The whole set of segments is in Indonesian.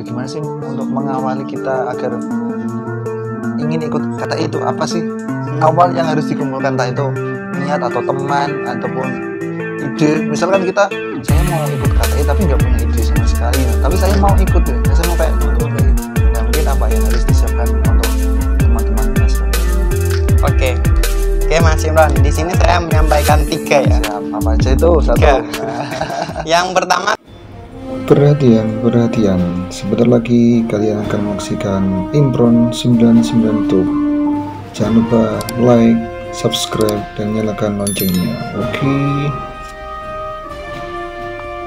Bagaimana sih untuk mengawali kita agar ingin ikut KTI itu apa sih? Awal yang harus dikumpulkan, entah itu niat atau teman ataupun ide. Misalkan saya mau ikut KTI tapi nggak punya ide sama sekali, tapi saya mau ikut ya. Saya mau kayak teman-teman kayak gitu. Nah, mungkin apa yang harus disiapkan untuk teman-teman Mas? Oke, Mas Imran. Di sini saya menyampaikan 3 ya. Siap, apa aja itu? 1. Yang pertama, Perhatian, sebentar lagi kalian akan menyaksikan Imron 99 Tube. Jangan lupa like, subscribe, dan nyalakan loncengnya. Oke.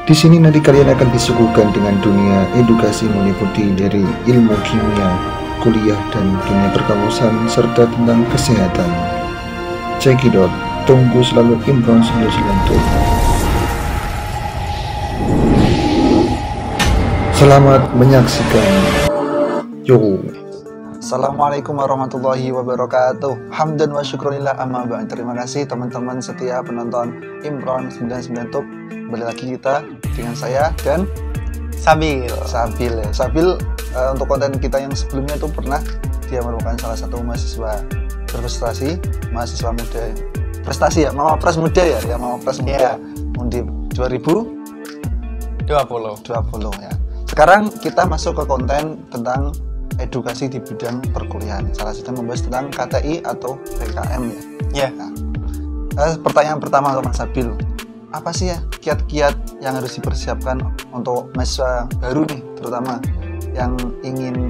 Di sini nanti kalian akan disuguhkan dengan dunia edukasi meliputi dari ilmu kimia, kuliah, dan dunia perkamusan serta tentang kesehatan. Check it out. Tunggu selalu Imron 99 Tube. Selamat menyaksikan. Yo. Assalamualaikum warahmatullahi wabarakatuh. Hamdan wa syukurillah amma ba'd. Terima kasih teman-teman setia penonton Imron 99 Tube. Kembali lagi kita dengan saya dan Sabil. Sabil untuk konten kita yang sebelumnya itu pernah dia merupakan salah satu mahasiswa berprestasi, mahasiswa muda prestasi ya, Mawapres muda ya, Mawapres muda Undip 2020 ya. Sekarang kita masuk ke konten tentang edukasi di bidang perkuliahan. Salah satunya membahas tentang KTI atau PKM ya. Nah, pertanyaan pertama untuk Mas Sabil, apa sih ya kiat-kiat yang harus dipersiapkan untuk mahasiswa baru nih, terutama yang ingin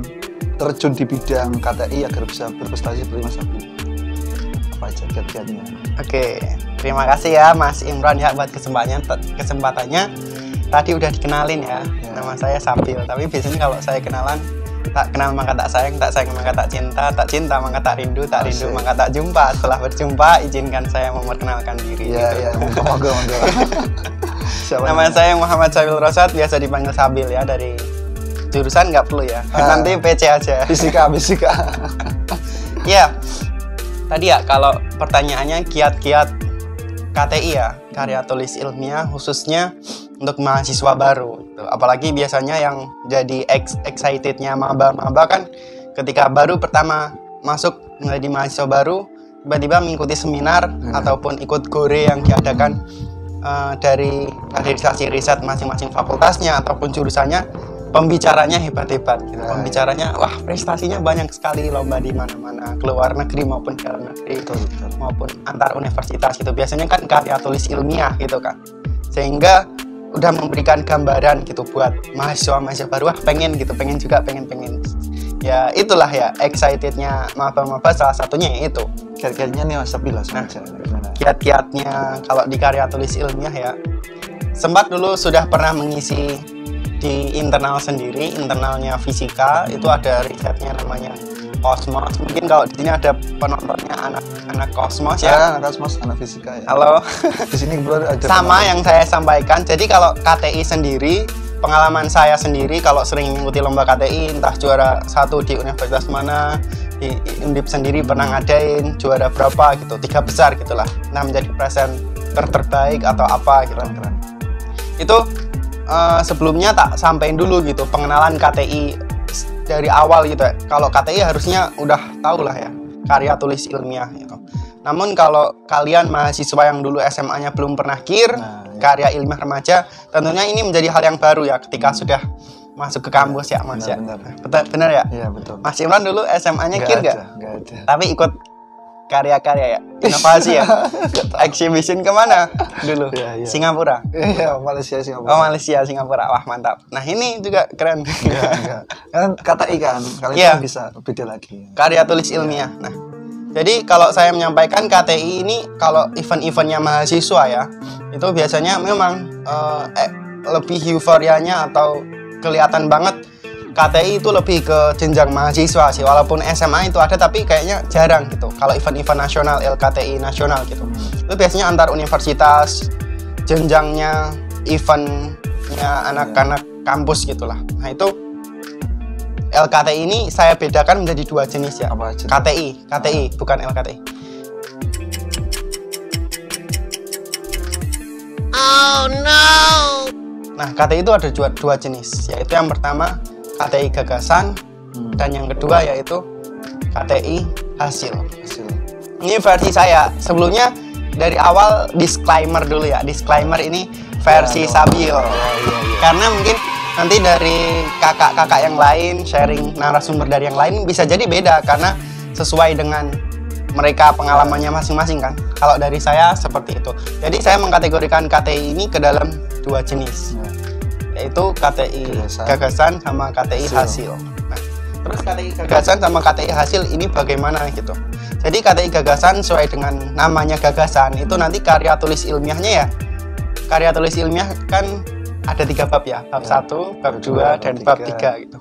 terjun di bidang KTI agar bisa berprestasi seperti Mas Sabil? Apa aja kiat-kiatnya? Oke, terima kasih ya Mas Imran ya buat kesempatannya. Tadi udah dikenalin ya, nama saya Sabil. Tapi biasanya kalau saya kenalan, tak kenal maka tak sayang maka tak cinta maka tak rindu maka tak jumpa. Setelah berjumpa, izinkan saya memperkenalkan diri. Iya, monggo. Nama saya Muhammad Sabil Rosad, biasa dipanggil Sabil ya. Dari jurusan nggak perlu ya, nanti PC aja. Fisika. Ya, tadi ya kalau pertanyaannya kiat-kiat KTI ya, karya tulis ilmiah khususnya untuk mahasiswa baru gitu. Apalagi biasanya yang jadi excitednya maba kan ketika baru pertama masuk menjadi mahasiswa baru, tiba-tiba mengikuti seminar ataupun ikut GORE yang diadakan dari kaderisasi riset masing-masing fakultasnya ataupun jurusannya. Pembicaranya hebat-hebat gitu. Pembicaranya wah prestasinya banyak sekali, lomba di mana-mana, keluar negeri maupun dalam negeri, maupun antar universitas gitu. Biasanya kan karya tulis ilmiah gitu kan, sehingga udah memberikan gambaran gitu buat mahasiswa baru, pengen ya. Itulah ya excitednya maba-maba, salah satunya itu Kiat-kiatnya nih Mas Sabil. Kiat-kiatnya kalau di karya tulis ilmiah ya, sempat dulu sudah pernah mengisi di internalnya fisika, itu ada risetnya namanya Kosmos. Mungkin kalau di sini ada penontonnya anak Kosmos ya. Anak Kosmos, anak fisika ya. Halo. Di sini kebetulan ada sama yang saya sampaikan. Jadi kalau KTI sendiri, pengalaman saya sendiri kalau sering mengikuti lomba KTI, entah juara 1 di universitas mana, di Undip sendiri pernah ngadain juara berapa gitu, 3 besar gitulah. Nah, menjadi presenter terbaik atau apa gitu. Keren. Itu sebelumnya tak sampein dulu gitu pengenalan KTI dari awal gitu ya. Kalau KTI harusnya udah tahu lah ya, karya tulis ilmiah gitu. Namun kalau kalian mahasiswa yang dulu SMA-nya belum pernah KIR, karya ilmiah remaja, tentunya ini menjadi hal yang baru ya ketika sudah masuk ke kampus ya Mas. Benar ya? Iya, betul. Mas Imran dulu SMA-nya KIR nggak? Nggak ada. Tapi ikut karya-karya ya, inovasi ya. Exhibition kemana dulu? Ya. Singapura. Iya, Malaysia, Singapura. Oh, Malaysia, Singapura. Wah, mantap. Nah, ini juga keren. Iya. Kan KTI kan, kalian bisa beda lagi. Karya tulis ilmiah. Nah, jadi kalau saya menyampaikan KTI ini, kalau event-eventnya mahasiswa ya, itu biasanya memang lebih euforianya atau kelihatan banget KTI itu lebih ke jenjang mahasiswa sih, walaupun SMA itu ada tapi kayaknya jarang gitu. Kalau event-event nasional, LKTI nasional gitu, itu biasanya antar universitas, jenjangnya eventnya anak-anak kampus gitulah. Nah itu LKTI ini saya bedakan menjadi 2 jenis ya. Apa aja? KTI bukan LKTI. Oh no. Nah, KTI itu ada dua jenis, yaitu yang pertama KTI gagasan dan yang kedua yaitu KTI hasil. Ini versi saya. Sebelumnya dari awal disclaimer dulu ya. Disclaimer ini versi Sabil. Karena mungkin nanti dari kakak-kakak yang lain sharing narasumber dari yang lain bisa jadi beda karena sesuai dengan mereka pengalamannya masing-masing kan. Kalau dari saya seperti itu. Jadi saya mengkategorikan KTI ini ke dalam dua jenis, yaitu KTI gagasan sama KTI hasil. Nah, terus KTI gagasan sama KTI hasil ini bagaimana gitu. Jadi KTI gagasan sesuai dengan namanya gagasan itu nanti karya tulis ilmiahnya ya. Karya tulis ilmiah kan ada 3 bab ya, bab 1, bab 2, dan bab 3 gitu.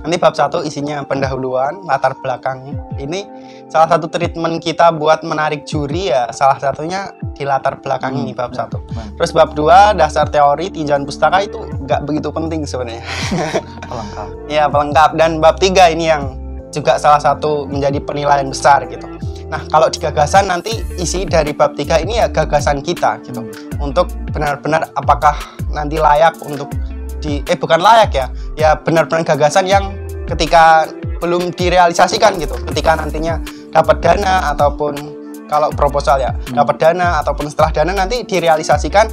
Nanti bab 1 isinya pendahuluan, latar belakang. Ini salah satu treatment kita buat menarik juri ya, salah satunya di latar belakang ini bab 1. Terus bab 2 dasar teori tinjauan pustaka itu nggak begitu penting sebenarnya. Pelengkap. Ya, pelengkap. Dan bab 3 ini yang juga salah satu menjadi penilaian besar gitu. Nah, kalau di gagasan nanti isi dari bab 3 ini ya gagasan kita gitu. Untuk benar-benar apakah nanti layak untuk bukan layak ya. Ya benar-benar gagasan yang ketika belum direalisasikan gitu. Ketika nantinya dapat dana ataupun kalau proposal ya, dapat dana ataupun setelah dana nanti direalisasikan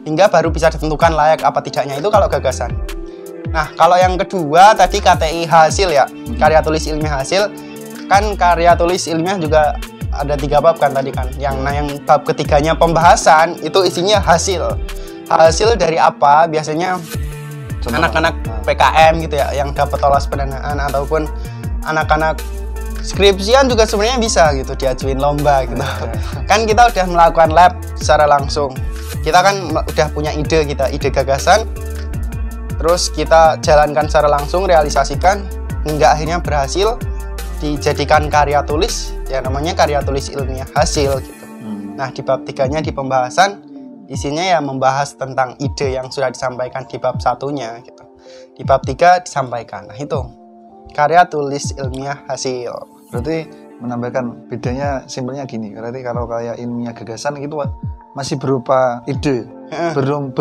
hingga baru bisa ditentukan layak apa tidaknya, itu kalau gagasan. Nah, kalau yang kedua tadi KTI hasil ya, karya tulis ilmiah hasil. Kan karya tulis ilmiah juga ada 3 bab kan tadi kan. Yang bab ketiganya pembahasan itu isinya hasil. Hasil dari apa? Biasanya anak-anak PKM gitu ya yang dapat lolos pendanaan ataupun anak-anak skripsian juga sebenarnya bisa gitu diajuin lomba gitu. Kan kita udah melakukan lab secara langsung. Kita kan udah punya ide gagasan. Terus kita jalankan secara langsung, realisasikan hingga akhirnya berhasil dijadikan karya tulis, ya namanya karya tulis ilmiah hasil gitu. Nah, di bab 3-nya di pembahasan isinya ya membahas tentang ide yang sudah disampaikan di bab 1-nya gitu. Di bab 3 disampaikan. Nah, itu karya tulis ilmiah hasil. Berarti menambahkan bedanya simpelnya gini. Berarti kalau kayak ilmiah gagasan itu masih berupa ide, belum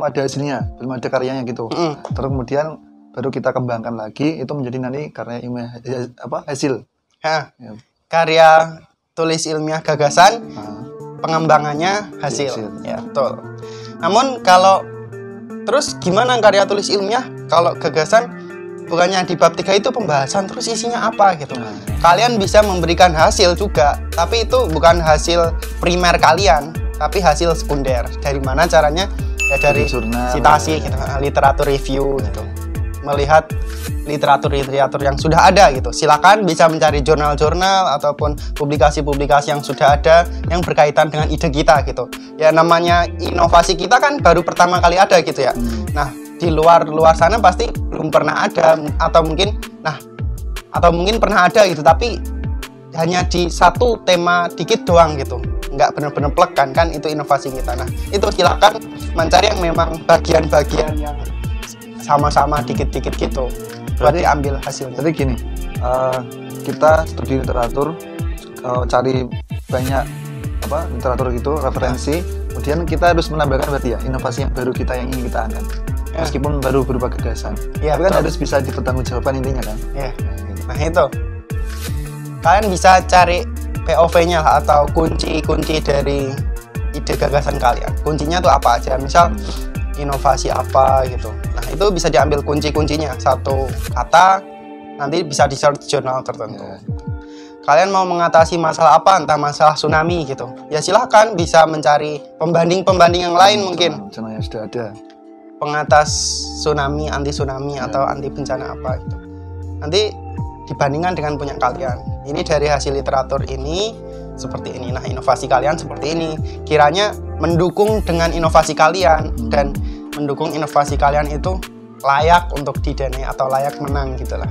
ada hasilnya, belum ada karyanya gitu. Terus kemudian baru kita kembangkan lagi itu menjadi nanti karya ilmiah hasil. Ya. Karya tulis ilmiah gagasan, pengembangannya hasil. Ya, betul. Namun kalau terus gimana karya tulis ilmiah kalau gagasan bukannya di bab 3 itu pembahasan terus isinya apa gitu. Kalian bisa memberikan hasil juga, tapi itu bukan hasil primer kalian, tapi hasil sekunder. Dari mana caranya? Ya dari citasi gitu, literatur review gitu. Melihat literatur yang sudah ada gitu. Silakan bisa mencari jurnal-jurnal ataupun publikasi-publikasi yang sudah ada yang berkaitan dengan ide kita gitu. Ya namanya inovasi kita kan baru pertama kali ada gitu ya. Nah, di luar sana pasti belum pernah ada atau mungkin pernah ada gitu, tapi hanya di satu tema dikit doang gitu. Nggak benar-benar plek kan itu inovasi kita. Nah, itu silakan mencari yang memang bagian-bagian yang sama-sama dikit-dikit gitu. Berarti ambil hasilnya. Jadi gini, kita studi literatur, cari banyak literatur gitu, referensi. Kemudian kita harus menambahkan berarti ya inovasi yang baru kita yang ingin kita angkat. Meskipun baru berupa gagasan. Ya, tapi kan harus bisa dipertanggungjawabkan intinya kan. Ya. Nah itu. Kalian bisa cari POV-nya lah atau kunci-kunci dari ide gagasan kalian. Kuncinya tuh apa aja? Misal inovasi apa gitu. Nah, itu bisa diambil kunci-kuncinya. Satu kata nanti bisa di-search jurnal tertentu. Kalian mau mengatasi masalah apa? Entah masalah tsunami gitu. Ya silahkan bisa mencari pembanding-pembanding yang lain mungkin. Jurnal yang sudah ada. Pengatas tsunami, anti tsunami atau anti bencana apa gitu. Nanti dibandingkan dengan punya kalian. Ini dari hasil literatur ini seperti ini. Nah, inovasi kalian seperti ini. Kiranya mendukung dengan inovasi kalian dan mendukung inovasi kalian itu layak untuk didanai atau layak menang gitulah.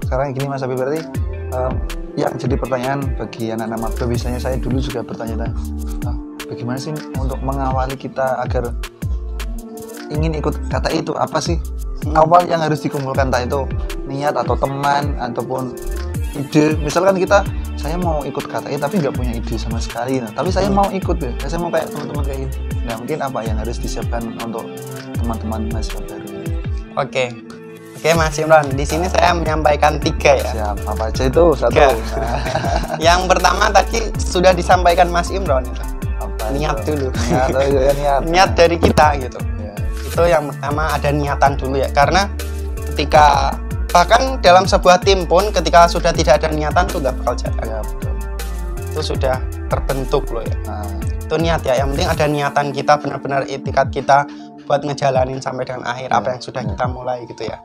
Sekarang gini Mas Habib, berarti yang jadi pertanyaan bagi anak-anak maba, biasanya saya dulu juga bertanya, bagaimana sih untuk mengawali kita agar ingin ikut KTI itu apa sih? Awal yang harus dikumpulkan, entah itu niat atau teman ataupun ide. Misalkan kita saya mau ikut KTI tapi nggak punya ide sama sekali. Nah, tapi saya mau ikut ya. Saya mau kayak teman-teman kayak gini. Nah, mungkin apa yang harus disiapkan untuk teman-teman mahasiswa baru ini? Oke, Mas Imron. Di sini saya menyampaikan 3 ya. Siap. Apa aja itu? 1. Nah. Yang pertama tadi sudah disampaikan Mas Imron itu. Apa Niat itu? dulu. Niat. Niat dari kita gitu. Ya. Itu yang pertama, ada niatan dulu ya. Karena ketika bahkan dalam sebuah tim pun ketika sudah tidak ada niatan tuh nggak bakal jalan. Ya, betul. Itu sudah terbentuk loh ya. Nah, Itu niat ya. Yang penting ada niatan kita, benar-benar itikat kita buat ngejalanin sampai dengan akhir apa yang sudah kita mulai gitu ya.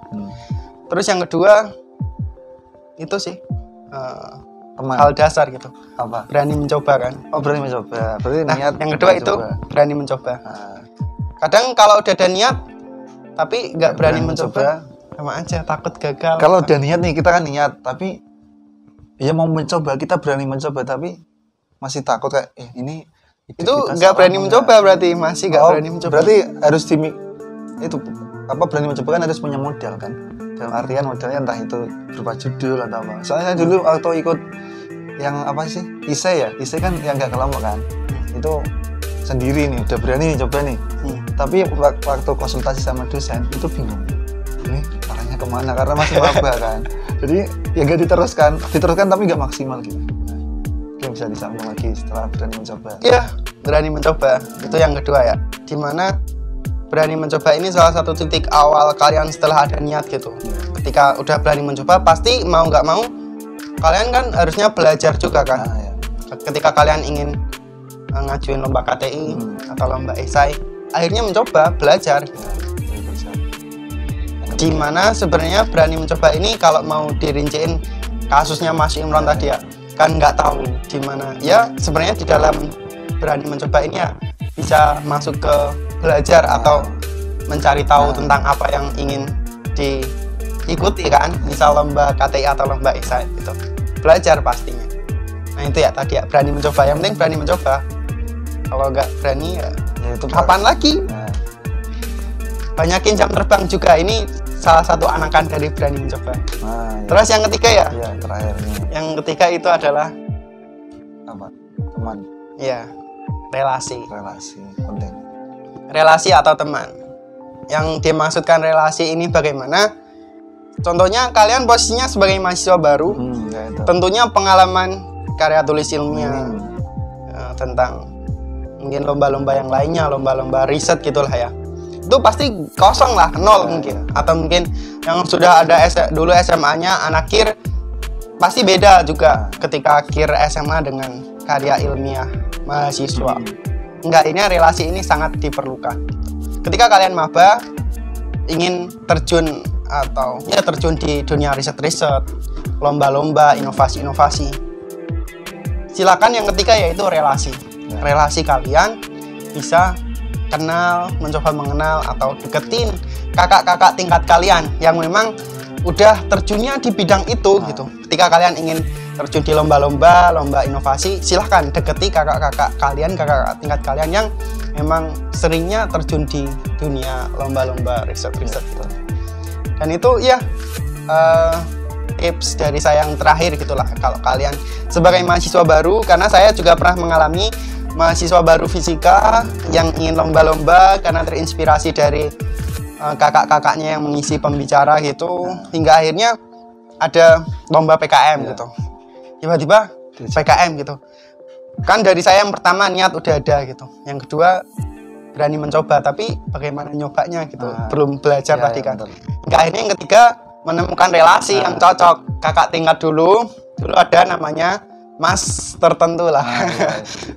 Terus yang kedua itu sih hal dasar gitu. apa? Berani mencoba kan. Oh, berani mencoba. Berarti Nah, niat. yang kedua itu mencoba. berani mencoba. Nah, Kadang kalau udah ada niat tapi nggak berani mencoba, sama aja takut gagal. kalau udah niat nih, kita kan niat tapi ya mau mencoba, kita berani mencoba tapi masih takut kayak ini ide itu kita nggak salah berani apa mencoba, berarti masih nggak berani mencoba. Berarti harus itu apa, berani mencoba kan harus punya modal kan. Dalam artian modalnya entah itu berupa judul atau apa. Soalnya dulu waktu ikut yang apa sih? ISE kan yang nggak kelompok kan. Itu sendiri nih, udah berani nih coba nih. Tapi waktu konsultasi sama dosen itu bingung. Ini arahnya kemana karena masih maba kan. Jadi ya nggak diteruskan tapi nggak maksimal gitu. Mungkin bisa disambung lagi setelah berani mencoba. Iya, berani mencoba. Itu yang kedua ya. Dimana berani mencoba ini salah satu titik awal kalian setelah ada niat gitu. Ketika udah berani mencoba, pasti mau nggak mau kalian kan harusnya belajar juga kan. Ya. Ketika kalian ingin ngajuin lomba KTI atau lomba esai, akhirnya mencoba belajar. Dimana sebenarnya berani mencoba ini kalau mau dirinciin kasusnya Mas Imron tadi ya, kan nggak tahu di mana. Ya sebenarnya di dalam berani mencoba ini ya bisa masuk ke belajar atau mencari tahu tentang apa yang ingin diikuti kan, misal lomba KTI atau lomba esai gitu. Belajar pastinya. Nah itu ya tadi ya, berani mencoba. Yang penting berani mencoba. Kalau nggak berani ya itu kapan lagi? Nah. Banyakin jam terbang juga, ini salah satu anakan dari berani mencoba. Nah, ya. Terus yang ketiga ya? Iya, terakhir nih. Yang ketiga itu adalah Apa? Teman, ya, relasi. relasi penting. Relasi atau teman. Yang dimaksudkan relasi ini bagaimana? Contohnya kalian posisinya sebagai mahasiswa baru, Ya itu. tentunya pengalaman karya tulis ilmiah tentang mungkin lomba-lomba yang lainnya, lomba-lomba riset gitulah ya. Itu pasti kosong lah, nol mungkin. Atau mungkin yang sudah ada dulu SMA-nya anak KIR pasti beda juga ketika KIR SMA dengan karya ilmiah mahasiswa. Enggak, ini relasi ini sangat diperlukan. Ketika kalian maba ingin terjun atau ya terjun di dunia riset-riset, lomba-lomba, inovasi-inovasi, silakan yang ketiga yaitu relasi. Relasi kalian bisa kenal, mencoba mengenal atau deketin kakak-kakak tingkat kalian yang memang udah terjunnya di bidang itu gitu. Ketika kalian ingin terjun di lomba-lomba, lomba inovasi, silahkan deketi kakak-kakak kalian, kakak-kakak tingkat kalian yang memang seringnya terjun di dunia lomba-lomba riset-riset gitu. Dan itu ya tips dari saya yang terakhir gitulah, kalau kalian sebagai mahasiswa baru, karena saya juga pernah mengalami mahasiswa baru fisika yang ingin lomba-lomba karena terinspirasi dari kakak-kakaknya yang mengisi pembicara gitu, hingga akhirnya ada lomba PKM gitu. Tiba-tiba PKM gitu. Kan dari saya yang pertama niat udah ada gitu. Yang kedua berani mencoba, tapi bagaimana nyobanya gitu. Belum belajar tadi kan. Hingga akhirnya yang ketiga menemukan relasi yang cocok. Kakak tingkat dulu ada namanya Mas tertentu lah.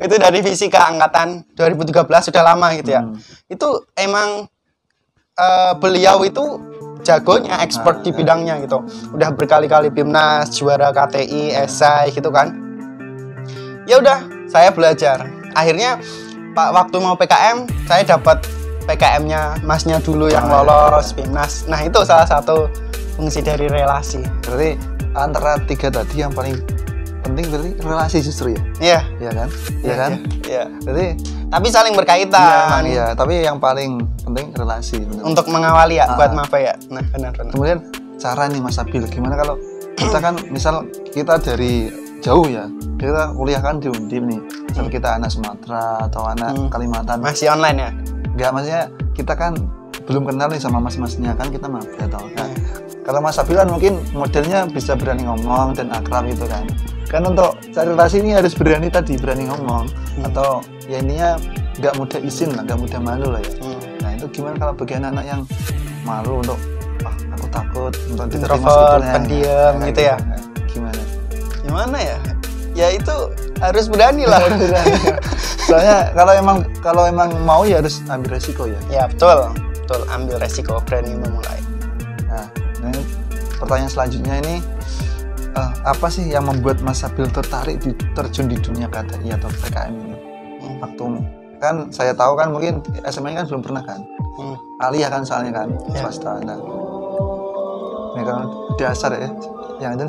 Itu dari fisika angkatan 2013, sudah lama gitu ya. Itu emang beliau itu jagonya, expert di bidangnya gitu. Udah berkali-kali BIMNAS, juara KTI, esai gitu kan. Ya udah, saya belajar. Akhirnya waktu mau PKM, saya dapat PKM-nya Masnya dulu yang lolos BIMNAS. Nah, itu salah satu fungsi dari relasi. Berarti antara tiga tadi yang paling penting berarti relasi justru ya? Iya. Iya kan? Iya kan? Iya. Berarti tapi saling berkaitan. Iya, tapi yang paling penting relasi. Bener. Untuk mengawali ya, buat maba ya. Nah, benar. Kemudian cara nih Mas Abil, gimana kalau kita kan misal kita dari jauh ya, kita kuliah kan di Undip nih, misalnya kita anak Sumatera atau anak Kalimantan, masih online ya? Enggak, maksudnya kita kan belum kenal nih sama mas-masnya, kan kita maaf ya tau kan. Kalau Mas Abilan mungkin modelnya bisa berani ngomong dan akrab gitu kan. Kan untuk cari relasi ini harus berani ngomong, atau ya intinya nggak mudah izin lah, nggak mudah malu lah ya. Nah itu gimana kalau bagi anak-anak yang malu untuk aku takut untuk diterima sebetulnya, pendiam gitu ya? Gimana ya? Ya itu harus berani lah. Soalnya kalau emang mau ya harus ambil resiko ya. Ya betul ambil resiko, berani memulai. Nah ini pertanyaan selanjutnya ini, apa sih yang membuat Mas Abil tertarik terjun di dunia KTI atau PKM ini? Waktu kan saya tahu kan mungkin SMA kan belum pernah kan, aliyah kan soalnya kan swasta. Nah ini kan dasar ya, yang itu